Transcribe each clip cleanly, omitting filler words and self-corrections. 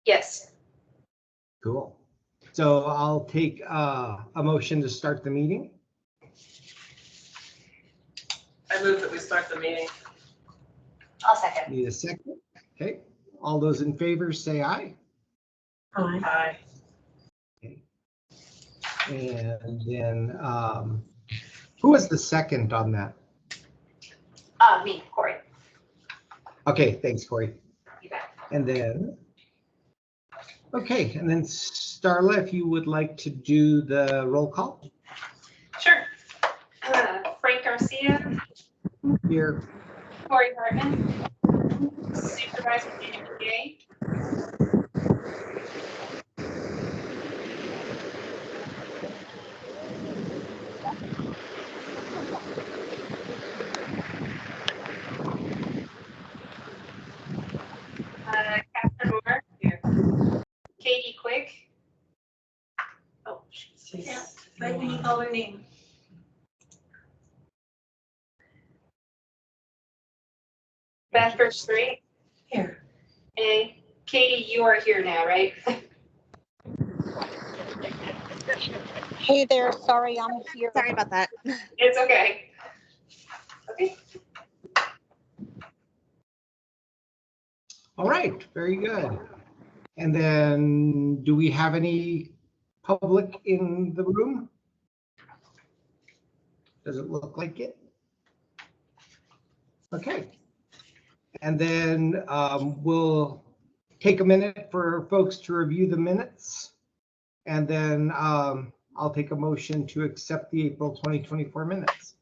Yes. Cool. So I'll take a motion to start the meeting. I move that we start the meeting. I'll second. Need a second? Okay. All those in favor say aye. Aye. Aye. Okay. And then who was the second on that? Me, Corey. Okay, thanks, Corey. You bet. And then, okay, and then Starla, if you would like to do the roll call Sure. Frank Garcia, here. Corey Hartman, Supervisor Daniel Gay, Catherine Moore, here. Katie Quick. Oh, she's Yeah. right when you call her name. Beth Birch Straight. Here. And Katie, you are here now, right? Hey there, sorry, I'm here. Sorry about that. It's okay. Okay. All right, very good. And then do we have any public in the room? Does it look like it? Okay. And then we'll take a minute for folks to review the minutes. And then I'll take a motion to accept the April 2024 minutes.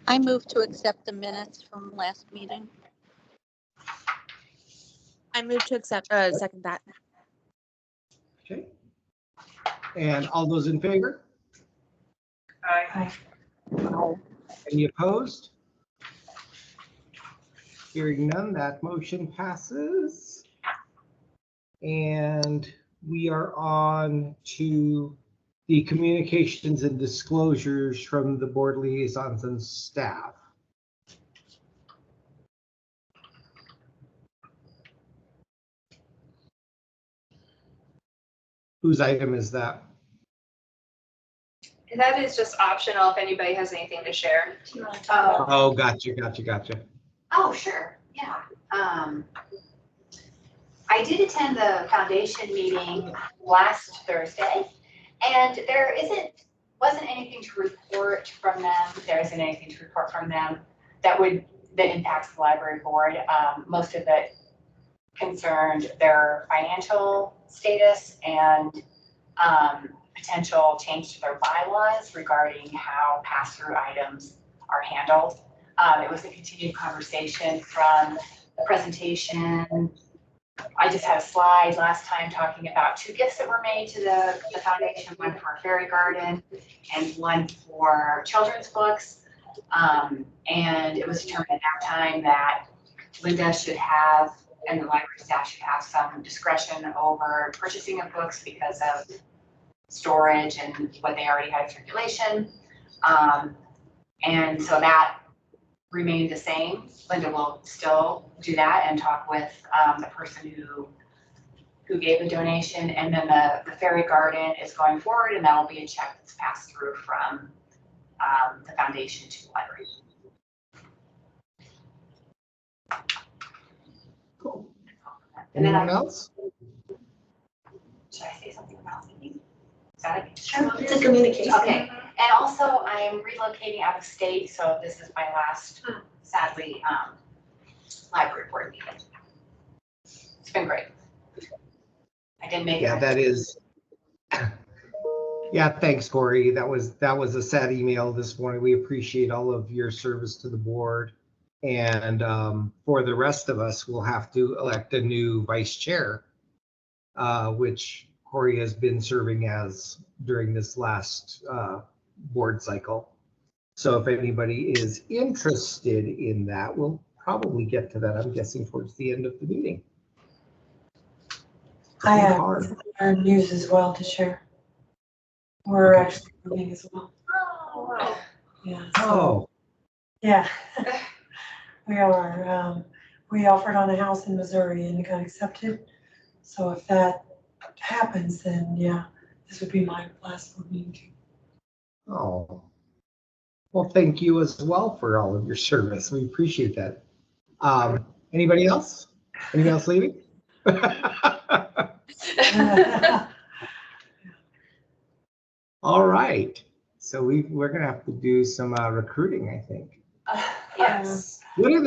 I move to accept the minutes from last meeting. I move to accept, second that. Okay. And all those in favor? Aye. Wow. Any opposed? Hearing none, that motion passes. And we are on to the communications and disclosures from the board liaisons and staff. Whose item is that? That is just optional if anybody has anything to share. Oh, gotcha. Oh, sure, yeah. I did attend the foundation meeting last Thursday, and there wasn't anything to report from them. There isn't anything to report from them that impacts the library board. Most of it concerned their financial status and potential change to their bylaws regarding how pass-through items are handled. It was a continued conversation from the presentation. I just had a slide last time talking about 2 gifts that were made to the foundation, one for a fairy garden and one for children's books. And it was determined at that time that Linda should have, and the library staff should have, some discretion over purchasing of books because of storage and what they already had in circulation. And so that remained the same. Linda will still do that and talk with the person who gave the donation. And then the fairy garden is going forward, and that'll be a check that's passed through from the foundation to the library. Cool. And then Anyone else? Should I say something about meeting? Is that it? Sure, it's a communication. Okay, and also I am relocating out of state, so this is my last, sadly, library board meeting. It's been great. I didn't make it. Yeah, that is. Yeah, thanks, Corey. That was a sad email this morning. We appreciate all of your service to the board. And for the rest of us, we'll have to elect a new vice chair, which Corey has been serving as during this last board cycle. So if anybody is interested in that, we'll probably get to that, I'm guessing, towards the end of the meeting. I have news as well to share. We're actually moving as well. Oh, wow. Yeah. So, Oh, yeah. We are, we offered on a house in Missouri and it got accepted. So if that happens, then yeah, this would be my last board meeting too. oh. Well, thank you as well for all of your service. We appreciate that. Anybody else? Anybody else leaving? All right. So we're gonna have to do some recruiting, I think. Yes. What do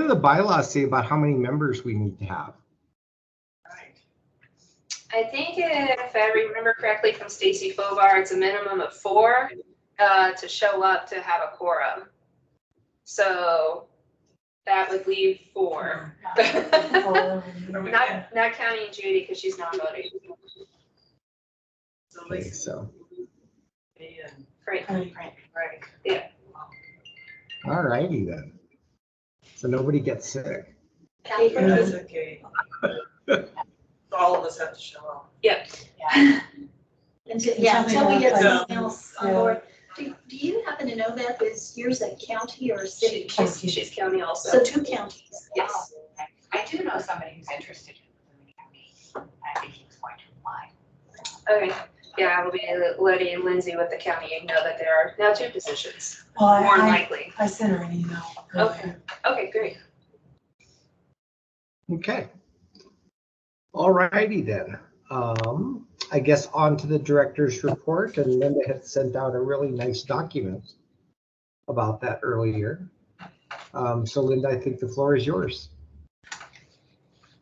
the bylaws say about how many members we need to have? Right. I think if I remember correctly from Stacy Fobar, it's a minimum of 4 to show up to have a quorum. So that would leave 4. Not counting Judy because she's not voting. So Okay, Lisa, so me and Great. Frank. all righty then. So nobody gets sick. That's okay. All of us have to show up. Yep. Yeah. Until we get something else on board. Do you happen to know that is yours a county or a city? She's county also. So 2 counties. Yes. I do know somebody who's interested in Boone County. I think he was going to apply. Okay. Yeah, I will be letting Lindsay with the county know that there are now 2 positions, Well, more than likely. I sent her an email. earlier. Okay, great. Okay. All righty then. I guess on to the director's report, and Linda had sent out a really nice document about that earlier. So Linda, I think the floor is yours.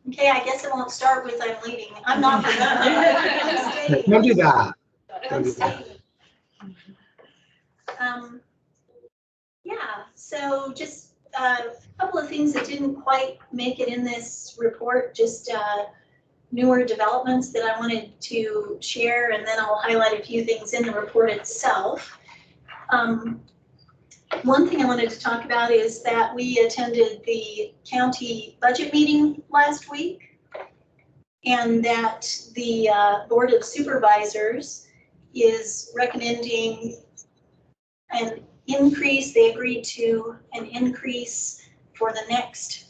Okay, I guess I won't start with I'm leaving. I'm not for that. I'm staying. Don't do that. I'm staying. Yeah, so just a couple of things that didn't quite make it in this report, just newer developments that I wanted to share, and then I'll highlight a few things in the report itself. One thing I wanted to talk about is that we attended the county budget meeting last week, and that the Board of Supervisors is recommending an increase. They agreed to an increase for the next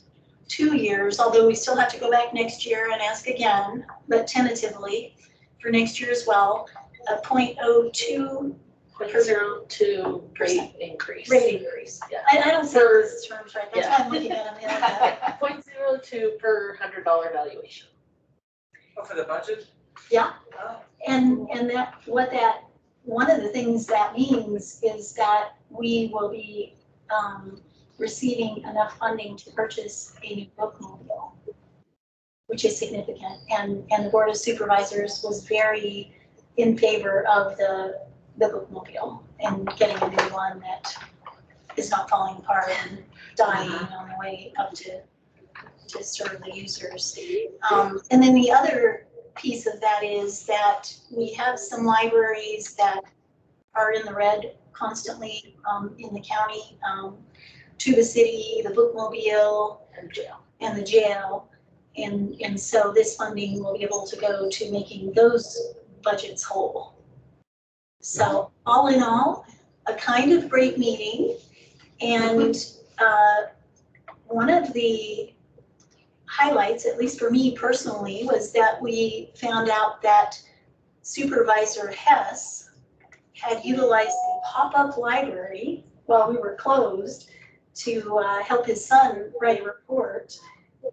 2 years, although we still have to go back next year and ask again, but tentatively for next year as well, a 0.02 0.02 rate increase. rate increase. Yeah. I don't say those terms right, that's why I'm looking at them the other way. 0.02 per $100 valuation. Oh, for the budget? Yeah. Oh. And one of the things that means is that we will be receiving enough funding to purchase a new bookmobile, which is significant. And the Board of Supervisors was very in favor of the bookmobile and getting a new one that is not falling apart and dying on the way up to serve the users. And then the other piece of that is that we have some libraries that are in the red constantly in the county, to the city, the bookmobile, and the jail. And so this funding will be able to go to making those budgets whole. So all in all, a kind of great meeting. And one of the highlights, at least for me personally, was that we found out that Supervisor Hess had utilized the pop-up library while we were closed to help his son write a report,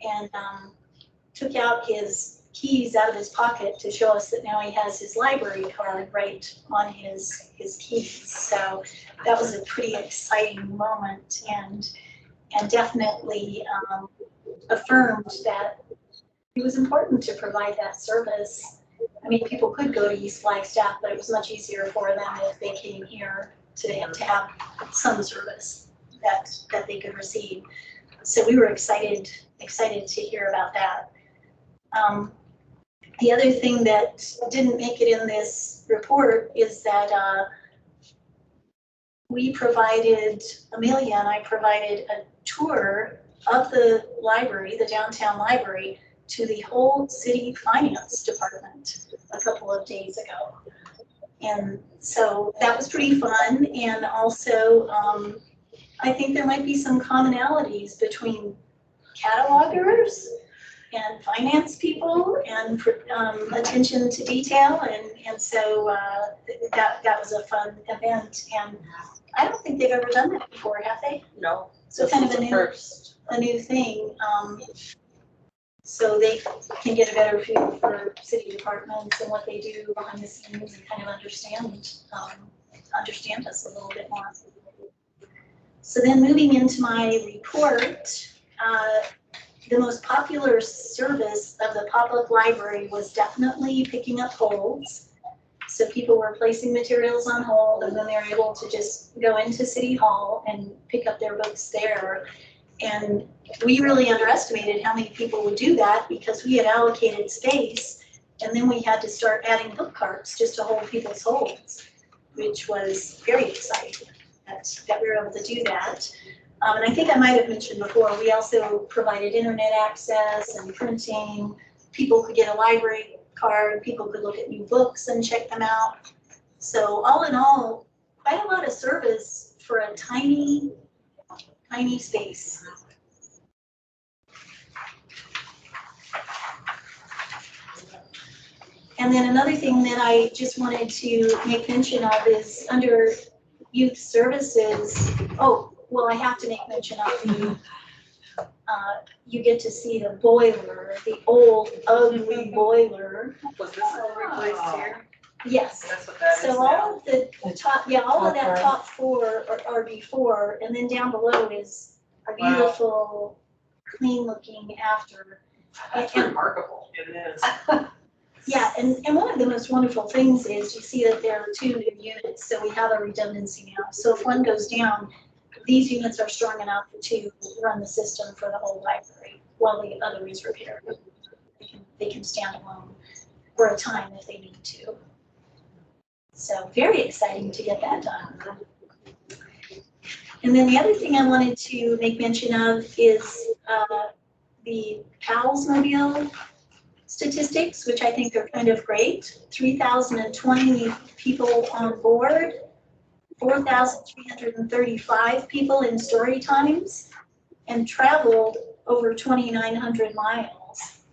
and took out his keys out of his pocket to show us that now he has his library card right on his keys. So that was a pretty exciting moment, and definitely affirmed that it was important to provide that service. I mean, people could go to East Flagstaff, but it was much easier for them if they came here to have some service that they could receive. So we were excited to hear about that. The other thing that didn't make it in this report is that Amelia and I provided a tour of the library, the downtown library, to the whole city finance department a couple of days ago. And so that was pretty fun. And also, I think there might be some commonalities between catalogers and finance people and attention to detail. And so that was a fun event. And I don't think they've ever done that before, have they? No. So kind of a new thing. So they can get a better feel for city departments and what they do behind the scenes and kind of understand us a little bit more. So then moving into my report, the most popular service of the pop-up library was definitely picking up holds. So people were placing materials on hold and then they were able to just go into City Hall and pick up their books there. And we really underestimated how many people would do that because we had allocated space and then we had to start adding book carts just to hold people's holds, which was very exciting that we were able to do that. And I think I might have mentioned before, we also provided internet access and printing. People could get a library card, people could look at new books and check them out. So all in all, quite a lot of service for a tiny space. And then another thing that I just wanted to make mention of is under youth services. Oh, well, I have to make mention of the, you get to see the boiler, the old ugly boiler. Was this all replaced here? Yes. That's what that is So now. all of the top, all of that top four are before, and then down below is a beautiful, clean looking after. That's And- remarkable. It is. Yeah, and one of the most wonderful things is you see that there are 2 new units, so we have a redundancy now. So if one goes down, these units are strong enough to run the system for the whole library while the other is repaired. They can stand alone for a time if they need to. So very exciting to get that done. And then the other thing I wanted to make mention of is the PALS Mobile statistics, which I think are kind of great. 3,020 people on board, 4,335 people in story times, and traveled over 2,900 miles.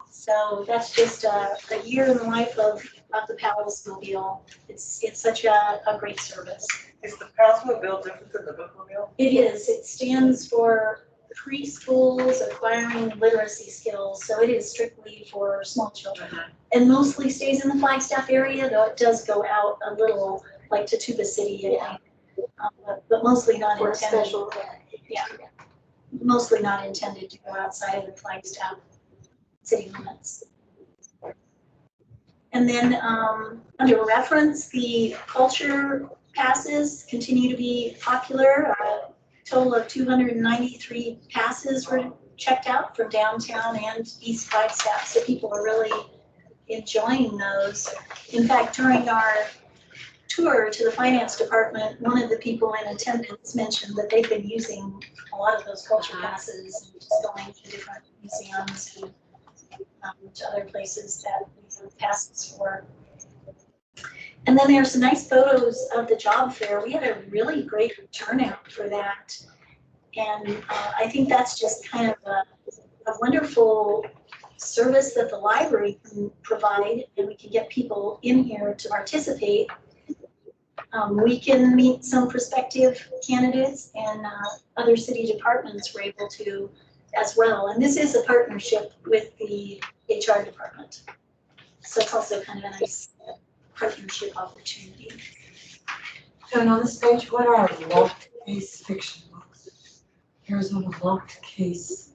So that's just a year in the life of the PALS Mobile. It's such a great service. Is the PALS Mobile different than the Bookmobile? It is. It stands for Preschools Acquiring Literacy Skills. So it is strictly for small children and mostly stays in the Flagstaff area, though it does go out a little, like to Tuba City, but mostly not intended. Yeah, mostly not intended to go outside of the Flagstaff city limits. And then under reference, the culture passes continue to be popular. Total of 293 passes were checked out from downtown and East Flagstaff, so people are really enjoying those. In fact, during our tour to the finance department, one of the people in attendance mentioned that they've been using a lot of those culture passes and just going to different museums and to other places that we have passes for. And then there's some nice photos of the job fair. We had a really great turnout for that. And I think that's just kind of a wonderful service that the library can provide, and we can get people in here to participate. We can meet some prospective candidates, and other city departments were able to as well. And this is a partnership with the HR department. So it's also kind of a nice partnership opportunity. And on this page, what are locked case fiction books? Arizona locked case.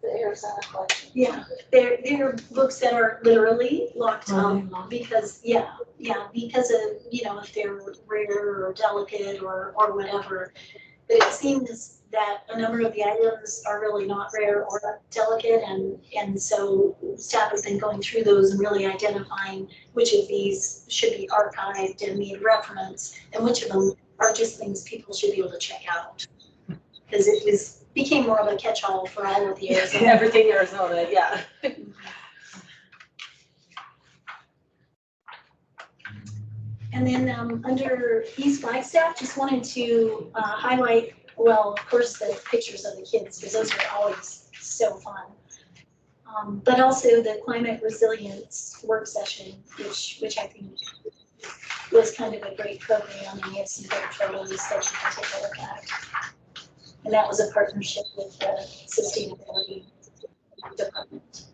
The Arizona collection. Yeah, they're books that are literally locked up because, because of, if they're rare or delicate or whatever. But it seems that a number of the items are really not rare or delicate, and so staff has been going through those and really identifying which of these should be archived and need reference, and which of them are just things people should be able to check out. Because it became more of a catch-all for all of the Arizona. Everything Arizona, yeah. And then under East Flagstaff, just wanted to highlight, well, of course, the pictures of the kids, because those are always so fun. But also the climate resilience work session, which I think was kind of a great program, and we have some great photos that you can take a look at. And that was a partnership with the Sustainability Department.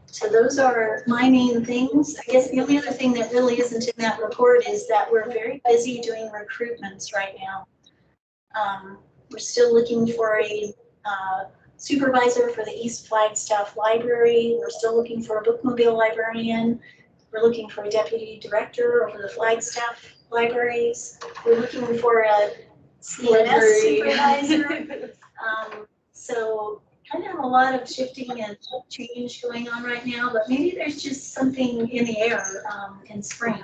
So those are my main things. I guess the only other thing that really isn't in that report is that we're very busy doing recruitments right now. We're still looking for a supervisor for the East Flagstaff Library. We're still looking for a bookmobile librarian. We're looking for a deputy director over the Flagstaff libraries. We're looking for a CNS supervisor. So kind of a lot of shifting and change going on right now, but maybe there's just something in the air in spring.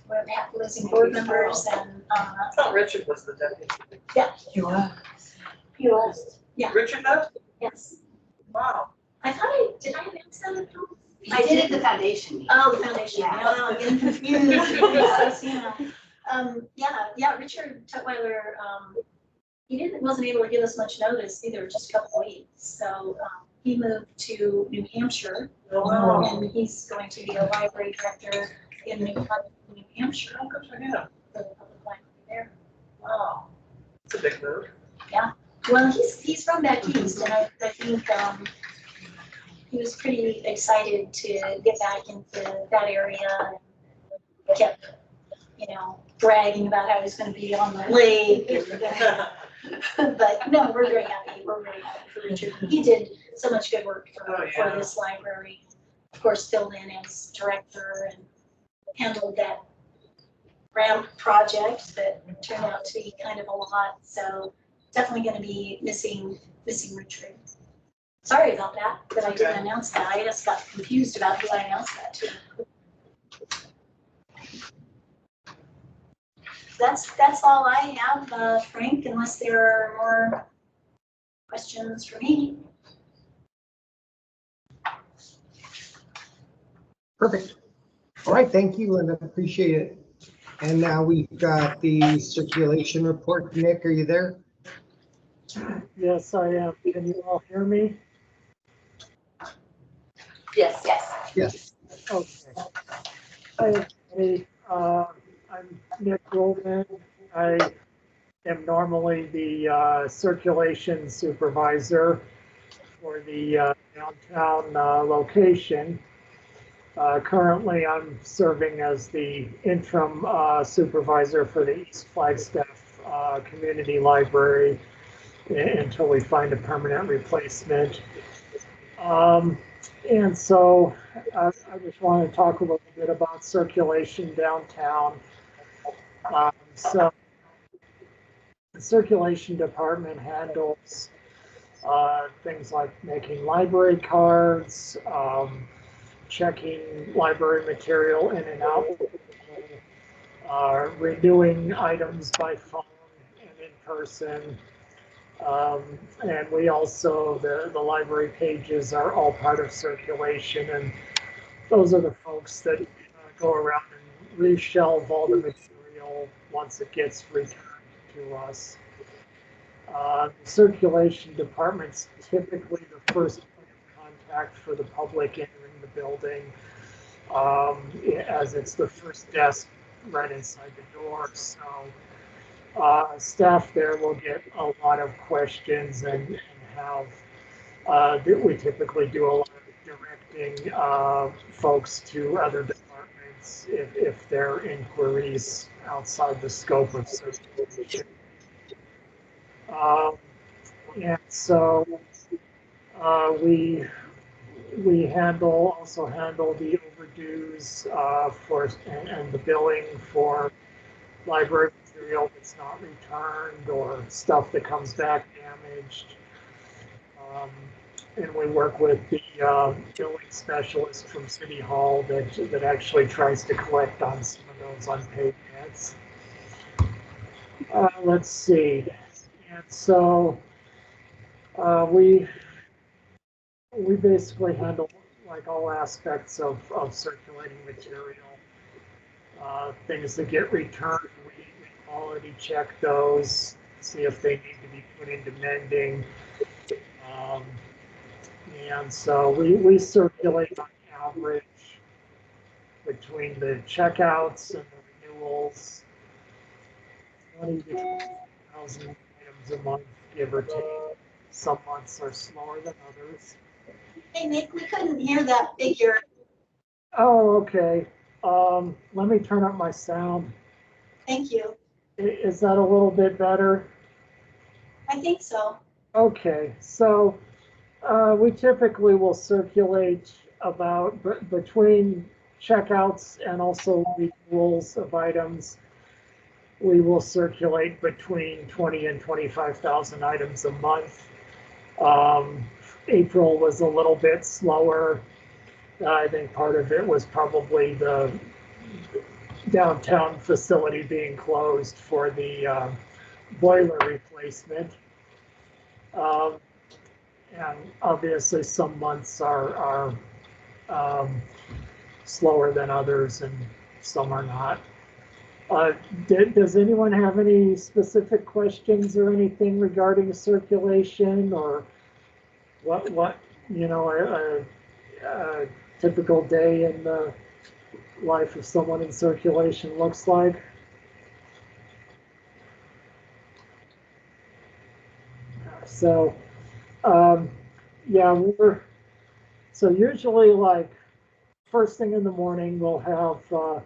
We're losing board members and. I thought Richard was the deputy. Yeah. You are. You was. Yeah. Richard left? Yes. Wow. I thought did I announce that at all? I did at the foundation meeting. Oh, the foundation. Yeah. No, I'm getting confused. Yeah, Richard Tutwiler, he wasn't able to give us much notice either, just a couple of weeks. So he moved to New Hampshire, and he's going to be a library director in New Hampshire. How good for him. For the public library there. Wow. It's a big move. Well, he's from back east, and I think he was pretty excited to get back into that area, and kept, bragging about how he's going to be on the lake. But no, we're very happy. We're very happy for Richard. He did so much good work for this library. Of course, filled in as director and handled that ramp project that turned out to be kind of a lot. So definitely going to be missing Richard. Sorry about that I didn't announce that. I just got confused about who I announced that to. That's all I have, Frank, unless there are more questions for me. Perfect. All right, thank you, Linda. Appreciate it. And now we've got the circulation report. Nick, are you there? Yes, I am. Can you all hear me? Yes. Yes. Okay. I'm Nick Goldman. I am normally the circulation supervisor for the downtown location. Currently, I'm serving as the interim supervisor for the East Flagstaff Community Library until we find a permanent replacement. And so I just want to talk a little bit about circulation downtown. So the circulation department handles things like making library cards, checking library material in and out, renewing items by phone and in person. And we also, the library pages are all part of circulation, and those are the folks that go around and reshelve all the material once it gets returned to us. The circulation department's typically the first point of contact for the public entering the building, as it's the first desk right inside the door. So staff there will get a lot of questions and have, we typically do a lot of directing folks to other departments if there are inquiries outside the scope of circulation. And so we also handle the overdues and the billing for library material that's not returned or stuff that comes back damaged. And we work with the billing specialist from City Hall that actually tries to collect on some of those unpaid debts. Let's see. And So we basically handle like all aspects of circulating material. Things that get returned, we quality check those, see if they need to be put into mending. And so we circulate on average between the checkouts and the renewals, 20 to 20,000 items a month, give or take. Some months are slower than others. Hey, Nick, we couldn't hear that figure. Oh, okay. Let me turn up my sound. Thank you. Is that a little bit better? I think so. Okay, so we typically will circulate about between checkouts and also renewals of items. We will circulate between 20 and 25,000 items a month. April was a little bit slower. I think part of it was probably the downtown facility being closed for the boiler replacement. And obviously some months are slower than others and some are not. Does anyone have any specific questions or anything regarding circulation or what you know, a typical day in the life of someone in circulation looks like? So, yeah, so usually like first thing in the morning, we'll have a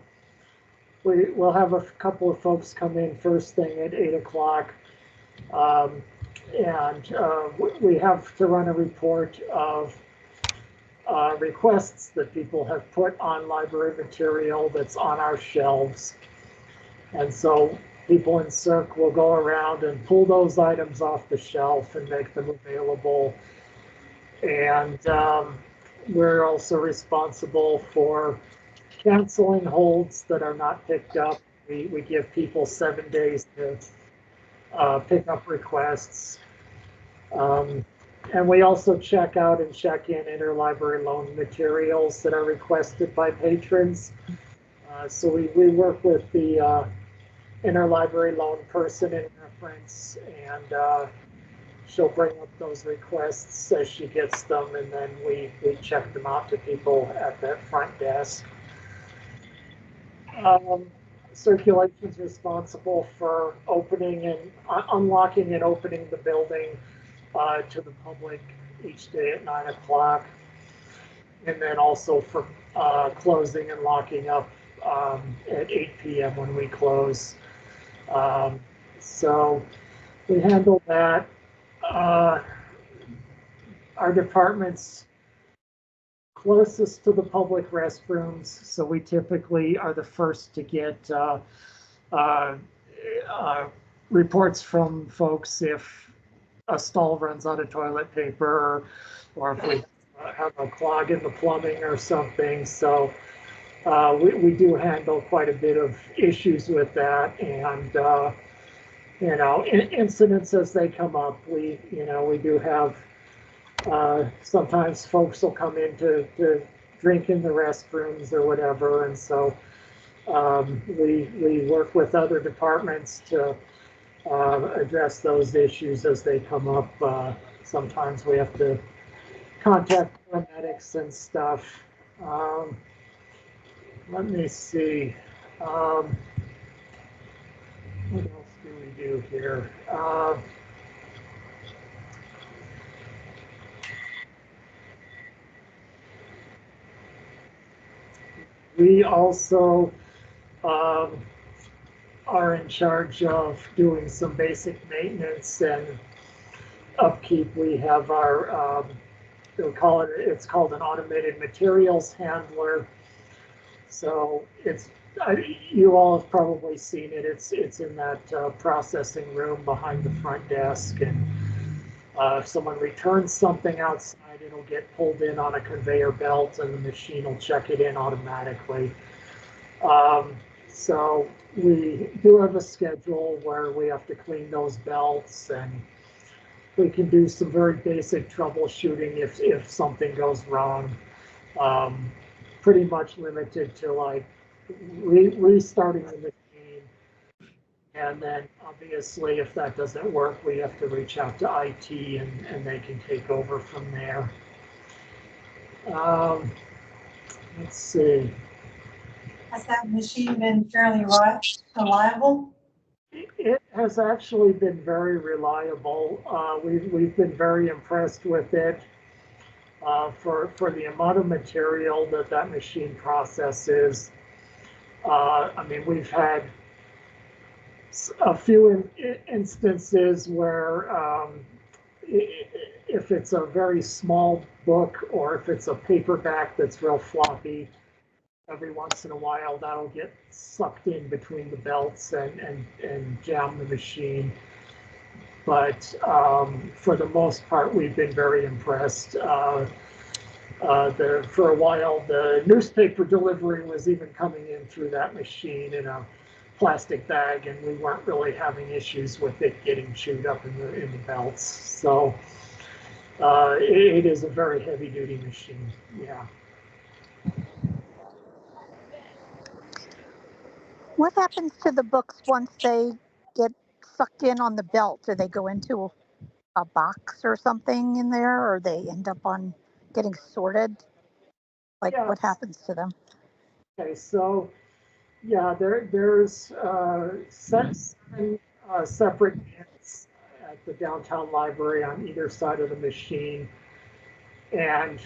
couple of folks come in first thing at 8 o'clock. We have to run a report of requests that people have put on library material that's on our shelves. And so people in CERC will go around and pull those items off the shelf and make them available. And we're also responsible for canceling holds that are not picked up. We give people 7 days to pick up requests. And we also check out and check in interlibrary loan materials that are requested by patrons. So we work with the interlibrary loan person in reference, and she'll bring up those requests as she gets them, and then we check them out to people at that front desk. Circulation is responsible for opening and unlocking and opening the building to the public each day at 9 o'clock, and then also for closing and locking up at 8 p.m. when we close. So we handle that. Our department's closest to the public restrooms, so we typically are the first to get reports from folks if a stall runs out of toilet paper, or if we have a clog in the plumbing or something. So we do handle quite a bit of issues with that, and you know, incidents as they come up. We do have sometimes folks will come in to drink in the restrooms or whatever, and so we work with other departments to address those issues as they come up. Sometimes we have to contact paramedics and stuff. Let me see. What else do we do here? We also are in charge of doing some basic maintenance and upkeep. We have our, it's called an automated materials handler. So you all have probably seen it. It's in that processing room behind the front desk, and if someone returns something outside, it'll get pulled in on a conveyor belt and the machine will check it in automatically. So we do have a schedule where we have to clean those belts, and we can do some very basic troubleshooting if something goes wrong. Pretty much limited to like restarting the machine. And then obviously if that doesn't work, we have to reach out to IT and they can take over from there. Let's see. Has that machine been fairly reliable? It has actually been very reliable. We've been very impressed with it for the amount of material that machine processes. I mean, we've had a few instances where if it's a very small book or if it's a paperback that's real floppy, every once in a while that'll get sucked in between the belts and jam the machine. But for the most part, we've been very impressed. For a while, the newspaper delivery was even coming in through that machine in a plastic bag, and we weren't really having issues with it getting chewed up in the belts. So it is a very heavy-duty machine. Yeah. What happens to the books once they get sucked in on the belt? Do they go into a box or something in there, or they end up on getting sorted? Like, Yeah. what happens to them? Okay, so yeah, there's 7 separate bins at the downtown library on either side of the machine, and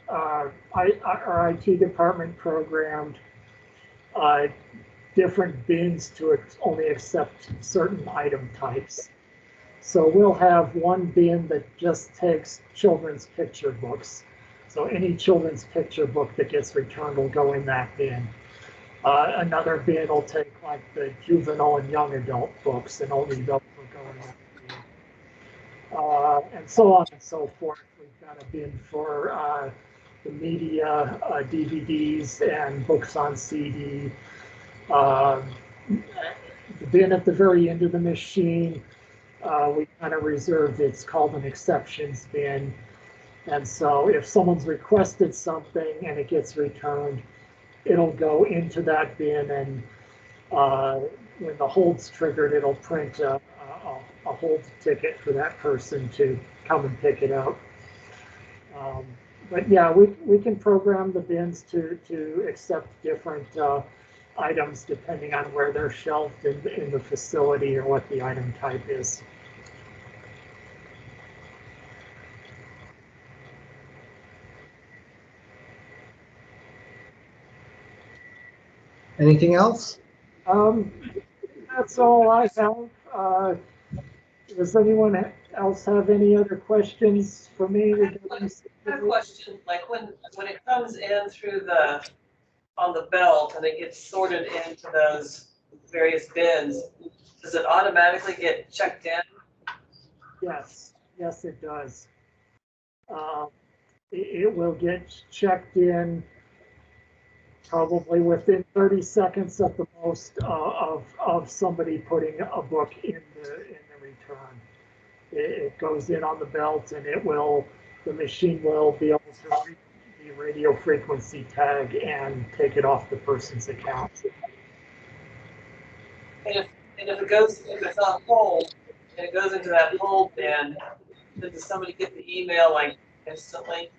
our IT department programmed different bins to only accept certain item types. So we'll have one bin that just takes children's picture books. So any children's picture book that gets returned will go in that bin. Another bin will take like the juvenile and young adult books, and only those will go in that bin. And so on and so forth. We've got a bin for the media, DVDs and books on CD. The bin at the very end of the machine, we kind of reserved, it's called an exceptions bin. And so if someone's requested something and it gets returned, it'll go into that bin, and when the hold's triggered, it'll print a hold ticket for that person to come and pick it up. But yeah, we can program the bins to accept different items depending on where they're shelved in the facility or what the item type is. Anything else? That's all I have. Does anyone else have any other questions for me? I have a question, like when it comes in through on the belt and it gets sorted into those various bins, does it automatically get checked in? Yes, it does. It will get checked in probably within 30 seconds at the most of somebody putting a book in the return. It goes in on the belt, and the machine will be able to read the radio frequency tag and take it off the person's account. And if it's on hold and it goes into that hold bin, does somebody get the email like instantly?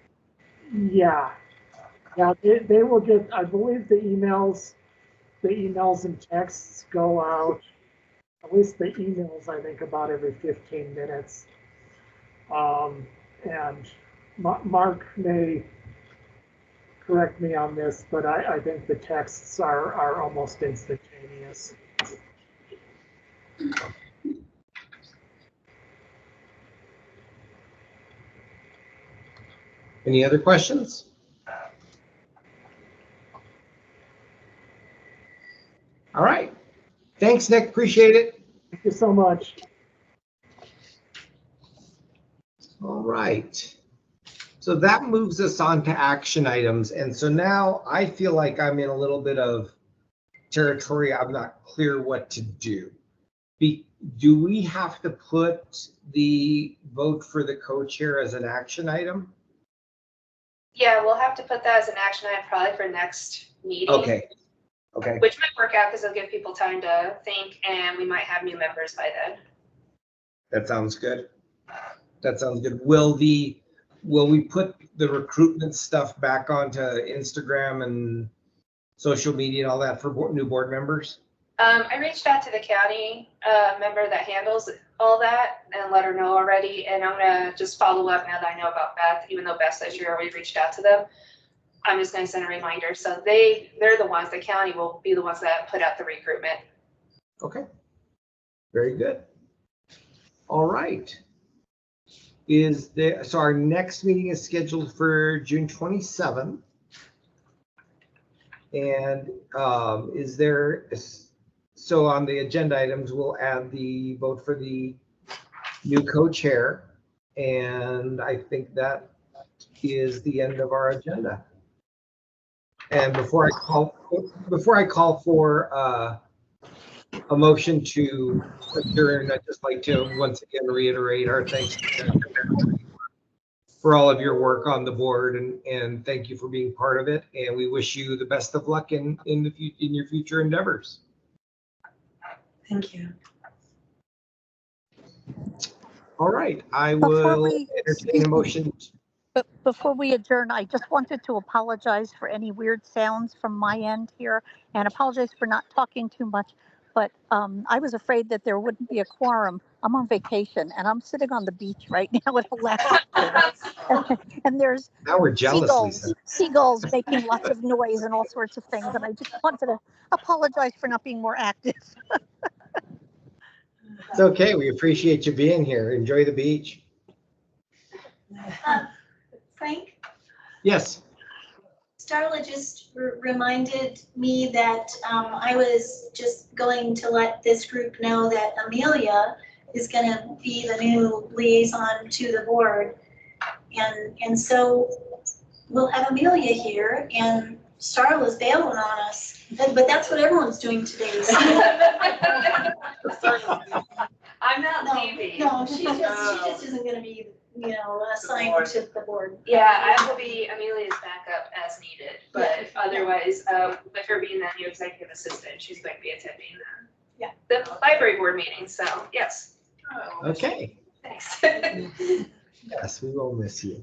Yeah, they will get, I believe the emails and texts go out, at least the emails, I think, about every 15 minutes. And Mark may correct me on this, but I think the texts are almost instantaneous. Any other questions? All right. Thanks, Nick. Appreciate it. Thank you so much. All right. So that moves us on to action items. And so now I feel like I'm in a little bit of territory, I'm not clear what to do. Do we have to put the vote for the co-chair as an action item? Yeah, we'll have to put that as an action item probably for next meeting. Okay, okay. Which might work out because it'll give people time to think, and we might have new members by then. That sounds good. That sounds good. Will we put the recruitment stuff back onto Instagram and social media and all that for new board members? I reached out to the county member that handles all that and let her know already. And I'm gonna just follow up now that I know about Beth, even though Beth says you already reached out to them. I'm just gonna send a reminder. So they're the ones, the county will be the ones that put out the recruitment. Okay. Very good. All right. So our next meeting is scheduled for June 27th. And so on the agenda items, we'll add the vote for the new co-chair. And I think that is the end of our agenda. And before I call for a motion to adjourn, I'd just like to once again reiterate our thanks for all of your work on the board, and thank you for being part of it. And we wish you the best of luck in your future endeavors. Thank you. All right, I will entertain a motion. But before we adjourn, I just wanted to apologize for any weird sounds from my end here and apologize for not talking too much. But I was afraid that there wouldn't be a quorum. I'm on vacation and I'm sitting on the beach right now with a laptop. And there's Now we're jealous, seagulls making lots of noise and all sorts of things. And I just wanted to apologize for not being more active. It's okay. We appreciate you being here. Enjoy the beach. Frank, Yes. Starla just reminded me that I was just going to let this group know that Amelia is going to be the new liaison to the board. And so we'll have Amelia here and Starla's bailing on us. But that's what everyone's doing today. So. I'm not leaving. No, she just isn't going to be, assigned to the board. Yeah, I will be Amelia's backup as needed, but otherwise, with her being the new executive assistant, she's going to be attending the library board meeting, so yes. Okay. Thanks. Yes, we will miss you.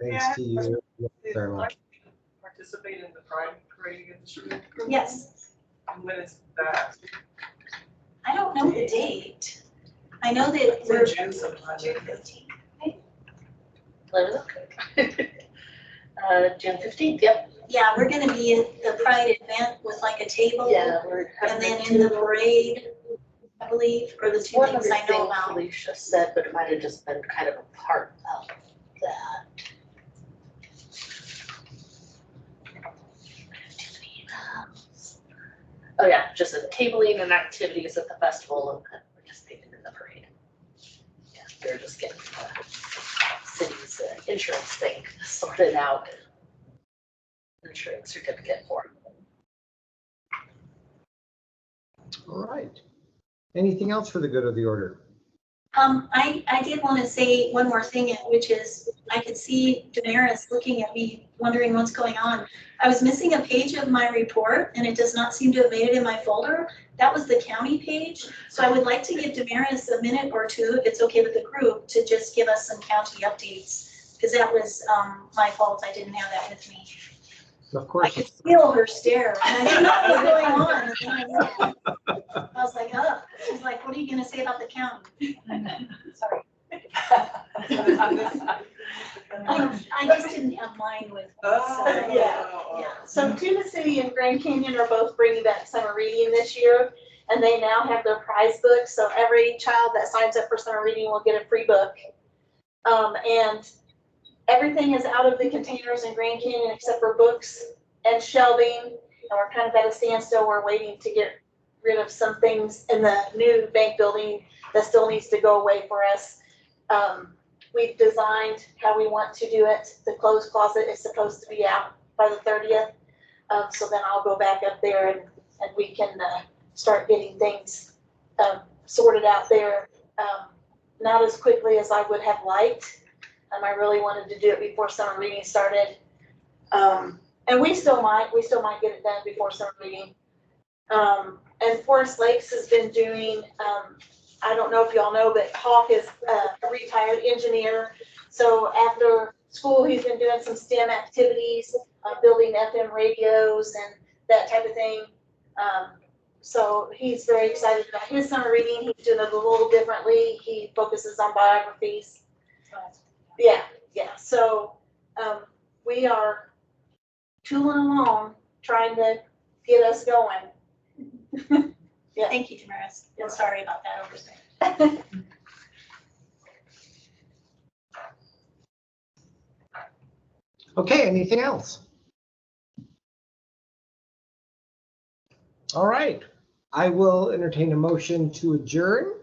Thanks to you, Sarah. Participate in the Pride Parade in the street? Yes. And when is that? I don't know the date. I know that It's we're in June sometime. June 15th. Let me look. June 15th, yep. Yeah, we're gonna be at the Pride event with like a table. Yeah, we're having And then two- in the parade, I believe, are the two One things other I know thing about. Felicia said, but it might have just been kind of a part of that. Oh yeah, just the tabling and activities at the festival and participating in the parade. Yeah, they're just getting the city's insurance thing sorted out. Insurance certificate for them. All right. Anything else for the good of the order? I did want to say one more thing, which is I could see Damaris looking at me, wondering what's going on. I was missing a page of my report and it does not seem to have made it in my folder. That was the county page. So I would like to give Damaris a minute or two, if it's okay with the group, to just give us some county updates. Because that was my fault. I didn't have that with me. Of I course. could feel her stare. And I didn't know what was going on. And then I was like, oh. She's like, what are you going to say about the county? Sorry. I just didn't have mine with me. Oh, So, yeah. So Tuna City and Grand Canyon are both bringing back summer reading this year, and they now have their prize books. So every child that signs up for summer reading will get a free book. And everything is out of the containers in Grand Canyon except for books and shelving. And we're kind of at a standstill. We're waiting to get rid of some things in the new bank building that still needs to go away for us. We've designed how we want to do it. The clothes closet is supposed to be out by the 30th. So then I'll go back up there and we can start getting things sorted out there. Not as quickly as I would have liked. I really wanted to do it before summer reading started. And we still might get it done before summer reading. And Forest Lakes has been doing, I don't know if y'all know, but Hawk is a retired engineer. So after school, he's been doing some STEM activities, building FM radios and that type of thing. So he's very excited about his summer reading. He's doing it a little differently. He focuses on biographies. Yeah. So we are tooling along, trying to get us going. Yeah. Thank you, Damaris. I'm sorry about that oversight. Okay, anything else? All right, I will entertain a motion to adjourn.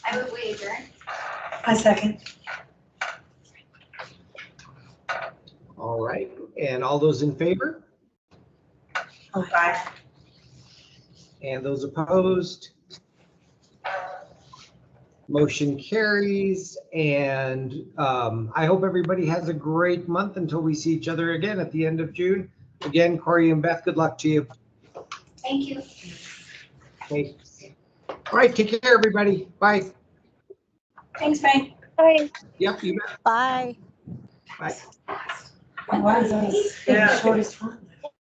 I move we adjourn. I second. All right, and all those in favor? Aye. And those opposed? Motion carries, and I hope everybody has a great month until we see each other again at the end of June. Again, Corey and Beth, good luck to you. Thank you. Okay. All right, take care, everybody. Bye. Thanks, Frank. Bye. Yep, you bet. Bye. Bye. Wow, that was Yeah. the shortest one.